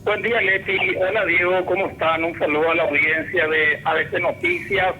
Buen día, Leti. Hola, Diego. ¿Cómo están? Un saludo a la audiencia de ABC Noticias.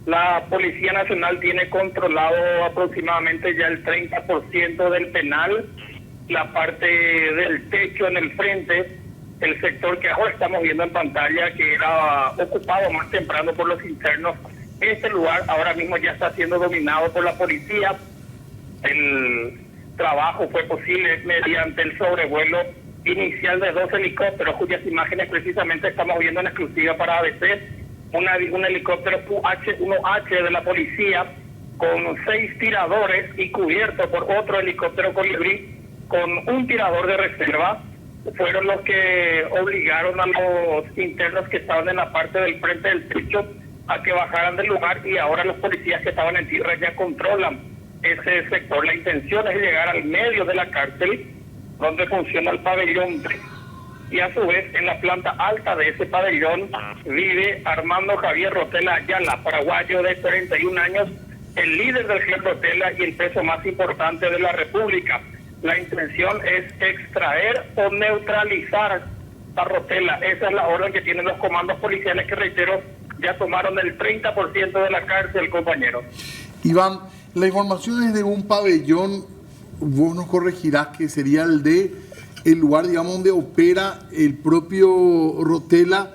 La Policía Nacional tiene controlado aproximadamente ya el 30% del penal, la parte del techo en el frente, el sector que ahora estamos viendo en pantalla, que era ocupado más temprano por los internos. Este lugar ahora mismo ya está siendo dominado por la policía. El trabajo fue posible mediante el sobrevuelo inicial de 2 helicópteros, cuyas imágenes precisamente estamos viendo en exclusiva para ABC. Un helicóptero UH-1H de la policía con 6 tiradores y cubierto por otro helicóptero colibrí con un tirador de reserva. Fueron los que obligaron a los internos que estaban en la parte del frente del techo a que bajaran del lugar, y ahora los policías que estaban en tierra ya controlan ese sector. La intención es llegar al medio de la cárcel, donde funciona el pabellón D, y a su vez en la planta alta de ese pabellón vive Armando Javier Rotella Ayala, paraguayo de 41 años, el líder del clan Rotella y el preso más importante de la República. La intención es extraer o neutralizar a Rotella. Esa es la orden que tienen los comandos policiales, que, reitero, ya tomaron el 30% de la cárcel, compañeros. Iván, la información es de un pabellón, vos nos corregirás, que sería el lugar, digamos, donde opera el propio Rotella,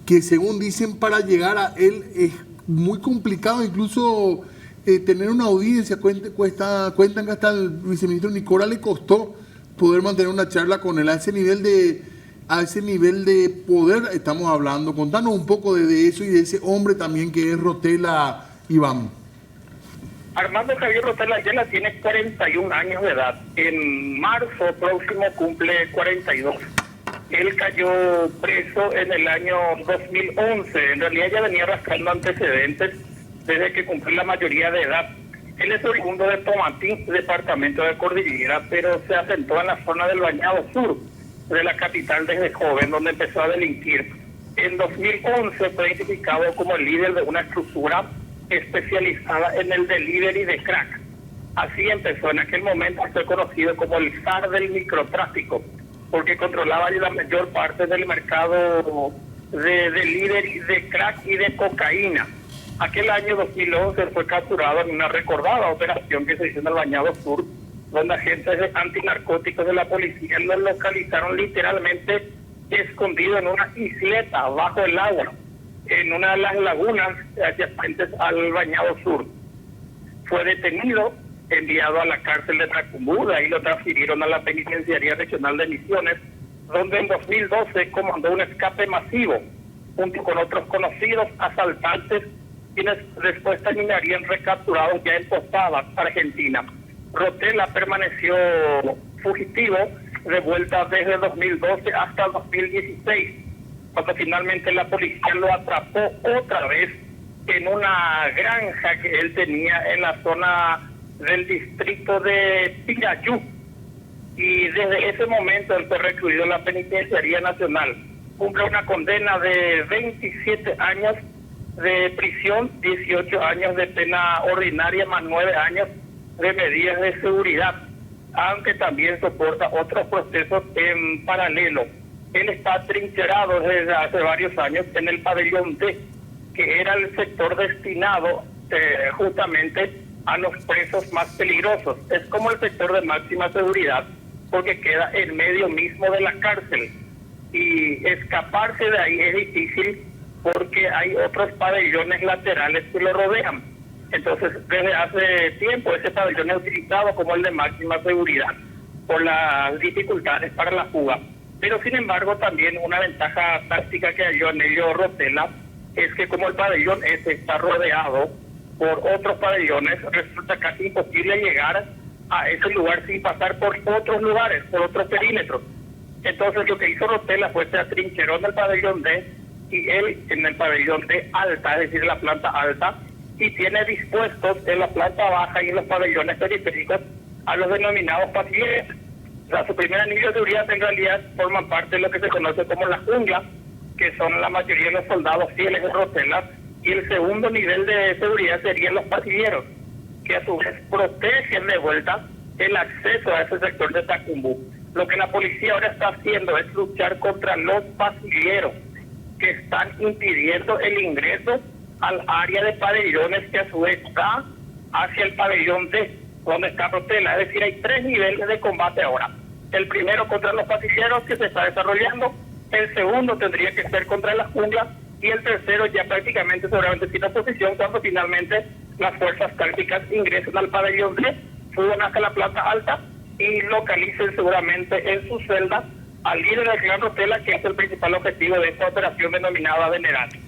que según dicen para llegar a él es muy complicado, incluso tener una audiencia. Cuentan que hasta el viceministro Nicola le costó poder mantener una charla con él a ese nivel de poder estamos hablando. Contanos un poco de eso y de ese hombre también que es Rotella, Iván. Armando Javier Rotella Ayala tiene 41 años de edad. En marzo próximo cumple 42. Él cayó preso en el año 2011. En realidad ya venía arrastrando antecedentes desde que cumplió la mayoría de edad. Él es oriundo de Tomatín, departamento de Cordillera, pero se asentó en la zona del Bañado Sur de la capital desde joven, donde empezó a delinquir. En 2011 fue identificado como el líder de una estructura especializada en el delivery de crack. Así empezó. En aquel momento fue conocido como el zar del microtráfico, porque controlaba la mayor parte del mercado de delivery de crack y de cocaína. Aquel año 2011 fue capturado en una recordada operación que se hizo en el Bañado Sur, donde agentes antinarcóticos de la policía lo localizaron literalmente escondido en una isleta bajo el agua, en una de las lagunas adyacentes al Bañado Sur. Fue detenido, enviado a la cárcel de Tacumbú, y lo transfirieron a la Penitenciaría Regional de Misiones, donde en 2012 comandó un escape masivo, junto con otros conocidos asaltantes, quienes después terminarían recapturados ya en Posadas, Argentina. Rotella permaneció fugitivo de vuelta desde 2012 hasta 2016, cuando finalmente la policía lo atrapó otra vez en una granja que él tenía en la zona del distrito de Pirayú. Y desde ese momento él fue recluido en la Penitenciaría Nacional. Cumple una condena de 27 años de prisión, 18 años de pena ordinaria más 9 años de medidas de seguridad, aunque también soporta otros procesos en paralelo. Él está trincherado desde hace varios años en el pabellón D, que era el sector destinado justamente a los presos más peligrosos. Es como el sector de máxima seguridad, porque queda en medio mismo de la cárcel, y escaparse de ahí es difícil porque hay otros pabellones laterales que lo rodean. Entonces, desde hace tiempo ese pabellón es utilizado como el de máxima seguridad por las dificultades para la fuga. Pero sin embargo, también una ventaja táctica que halló en ello Rotella es que como el pabellón ese está rodeado por otros pabellones, resulta casi imposible llegar a ese lugar sin pasar por otros lugares, por otros perímetros. Entonces lo que hizo Rotella fue se atrincheró en el pabellón D, y él en el pabellón D alta, es decir, la planta alta, y tiene dispuestos en la planta baja y en los pabellones periféricos a los denominados patilleros. O sea, su primer anillo de seguridad en realidad forman parte de lo que se conoce como la jungla, que son la mayoría de los soldados fieles de Rotella, y el segundo nivel de seguridad serían los patilleros, que a su vez protegen de vuelta el acceso a ese sector de Tacumbú. Lo que la policía ahora está haciendo es luchar contra los pasilleros que están impidiendo el ingreso al área de pabellones que a su vez está hacia el pabellón D, donde está Rotela. Es decir, hay 3 niveles de combate ahora. El primero contra los pasilleros que se está desarrollando, el segundo tendría que ser contra la jungla y el tercero ya prácticamente seguramente sin oposición cuando finalmente las fuerzas tácticas ingresen al pabellón D, suban hasta la planta alta y localicen seguramente en su celda al líder del clan Rotela, que es el principal objetivo de esta operación denominada Venerati.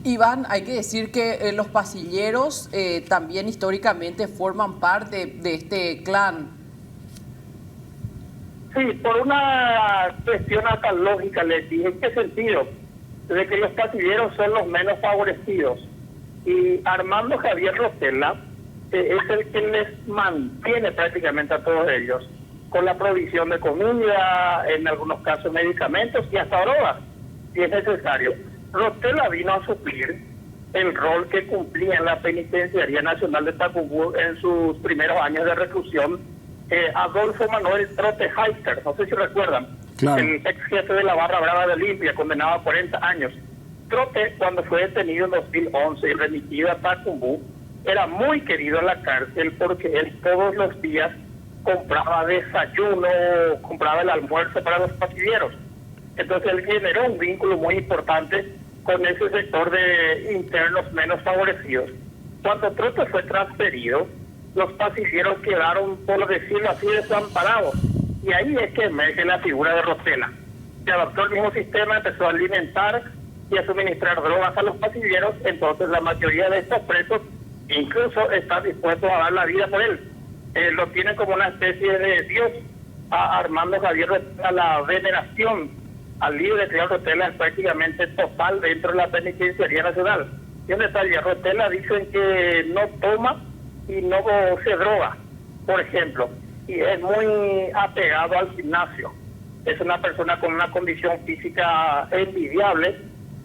Iván, hay que decir que los pasilleros también históricamente forman parte de este clan. Sí, por una cuestión hasta lógica, les dije, ¿en qué sentido? De que los pasilleros son los menos favorecidos. Y Armando Javier Rotela es el que les mantiene prácticamente a todos ellos, con la provisión de comida, en algunos casos medicamentos y hasta drogas, si es necesario. Rotela vino a suplir el rol que cumplía en la Penitenciaría Nacional de Tacubú en sus primeros años de reclusión Adolfo Manuel Trote Heister, no sé si recuerdan, claro, el ex jefe de la Barra Brava de Olimpia, condenado a 40 años. Trote, cuando fue detenido en 2011 y remitido a Tacubú, era muy querido en la cárcel porque él todos los días compraba desayuno, compraba el almuerzo para los pasilleros. Entonces él generó un vínculo muy importante con ese sector de internos menos favorecidos. Cuando Trote fue transferido, los pasilleros quedaron, por decirlo así, desamparados. Y ahí es que emerge la figura de Rotela. Se adoptó el mismo sistema, empezó a alimentar y a suministrar drogas a los pasilleros. Entonces la mayoría de estos presos incluso están dispuestos a dar la vida por él. Lo tienen como una especie de Dios. A Armando Javier Rotela, la veneración al líder de Rotela es prácticamente total dentro de la Penitenciaría Nacional. Y un detalle, Rotela dicen que no toma y no se droga, por ejemplo, y es muy apegado al gimnasio. Es una persona con una condición física envidiable.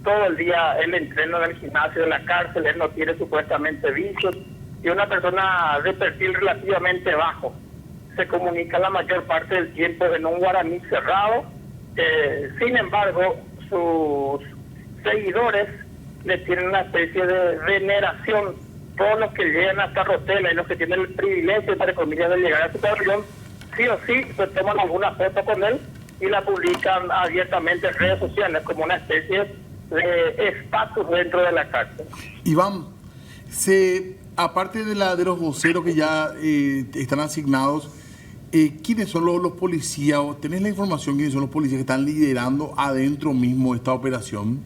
Todo el día él entrena en el gimnasio de la cárcel, él no tiene supuestamente vicios, y una persona de perfil relativamente bajo. Se comunica la mayor parte del tiempo en un guaraní cerrado. Sin embargo, sus seguidores le tienen una especie de veneración. Todos los que llegan hasta Rotela y los que tienen el privilegio, entre comillas, de llegar a su pabellón, sí o sí se toman alguna foto con él y la publican abiertamente en redes sociales como una especie de estatus dentro de la cárcel. Iván, aparte de los voceros que ya están asignados, ¿quiénes son los policías? ¿Tenés la información quiénes son los policías que están liderando adentro mismo esta operación?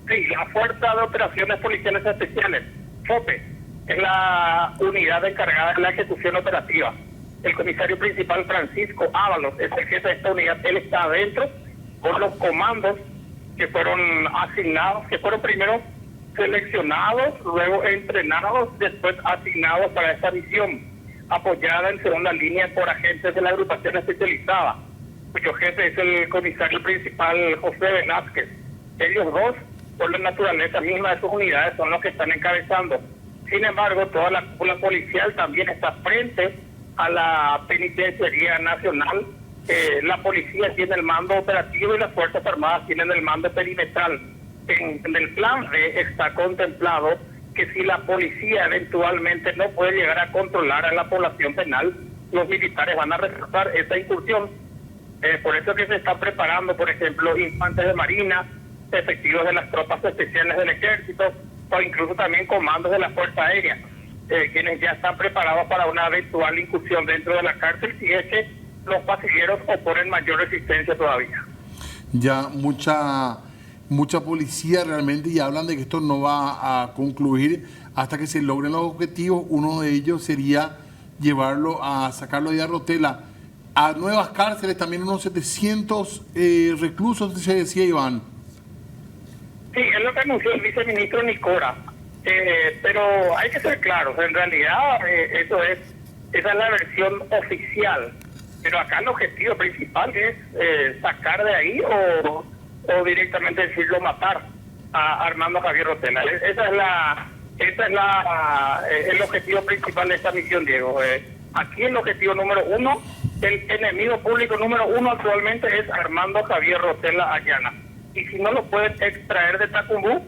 Sí, la Fuerza de Operaciones Policiales Especiales, FOPE, es la unidad encargada de la ejecución operativa. El comisario principal, Francisco Ábalos, es el jefe de esta unidad. Él está adentro con los comandos que fueron asignados, que fueron primero seleccionados, luego entrenados, después asignados para esta misión, apoyada en segunda línea por agentes de la agrupación especializada, cuyo jefe es el comisario principal, José Velázquez. Ellos dos, por la naturaleza misma de sus unidades, son los que están encabezando. Sin embargo, toda la cúpula policial también está frente a la Penitenciaría Nacional. La policía tiene el mando operativo y las Fuerzas Armadas tienen el mando perimetral. En el plan B está contemplado que si la policía eventualmente no puede llegar a controlar a la población penal, los militares van a reforzar esa incursión. Por eso que se está preparando, por ejemplo, infantes de marina, efectivos de las tropas especiales del ejército, o incluso también comandos de la Fuerza Aérea, quienes ya están preparados para una eventual incursión dentro de la cárcel si es que los pasilleros oponen mayor resistencia todavía. Ya mucha policía realmente, y hablan de que esto no va a concluir hasta que se logren los objetivos. Uno de ellos sería sacarlo de Rotela a nuevas cárceles, también unos 700 reclusos, se decía, Iván. Sí, es lo que anunció el viceministro Nicora, pero hay que ser claros, en realidad esa es la versión oficial, pero acá el objetivo principal es sacar de ahí o directamente decirlo matar a Armando Javier Rotela. Esa es el objetivo principal de esta misión, Diego. Aquí el objetivo número 1 el enemigo público número uno actualmente es Armando Javier Rotella Ayana. Y si no lo pueden extraer de Tacumbú,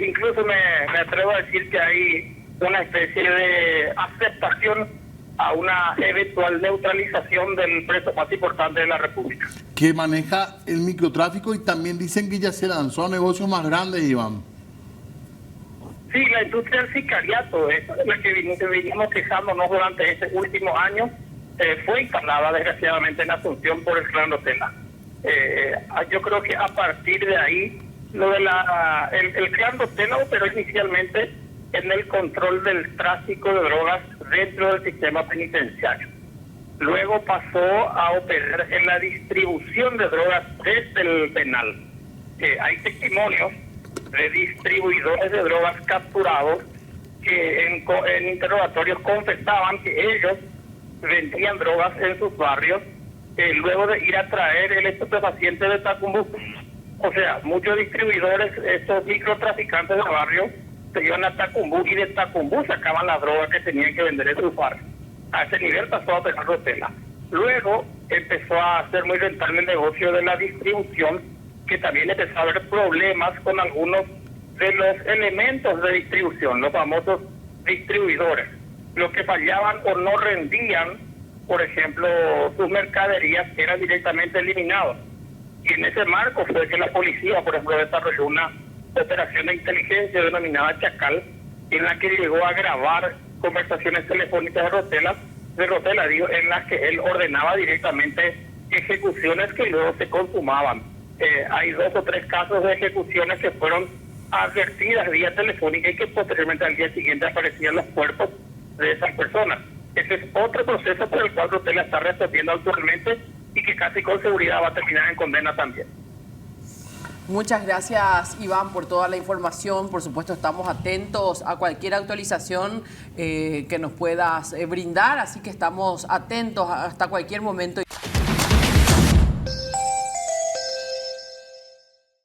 incluso me atrevo a decir que hay una especie de aceptación a una eventual neutralización del preso más importante de la República. Que maneja el microtráfico y también dicen que ya se lanzó a negocios más grandes, Iván. Sí, la industria del sicariato, esa es la que vinimos quejándonos durante este último año, fue instalada desgraciadamente en Asunción por el clan Rotella. Yo creo que a partir de ahí, el clan Rotella operó inicialmente en el control del tráfico de drogas dentro del sistema penitenciario. Luego pasó a operar en la distribución de drogas desde el penal. Hay testimonios de distribuidores de drogas capturados que en interrogatorios confesaban que ellos vendían drogas en sus barrios luego de ir a traer el estupefaciente de Tacumbú. O sea, muchos distribuidores, estos microtraficantes de barrio, se iban a Tacumbú y de Tacumbú sacaban la droga que tenían que vender en sus barrios. A ese nivel pasó a operar Rotella. Luego empezó a hacer muy rentable el negocio de la distribución, que también empezó a haber problemas con algunos de los elementos de distribución, los famosos distribuidores. Los que fallaban o no rendían, por ejemplo, sus mercaderías eran directamente eliminados. Y en ese marco fue que la policía, por ejemplo, desarrolló una operación de inteligencia denominada Chacal, en la que llegó a grabar conversaciones telefónicas de Rotella, en las que él ordenaba directamente ejecuciones que luego se consumaban. Hay 2 o 3 casos de ejecuciones que fueron advertidas vía telefónica y que posteriormente al día siguiente aparecían los cuerpos de esas personas. Ese es otro proceso por el cual Rotella está resolviendo actualmente y que casi con seguridad va a terminar en condena también. Muchas gracias, Iván, por toda la información. Por supuesto, estamos atentos a cualquier actualización que nos puedas brindar, así que estamos atentos hasta cualquier momento.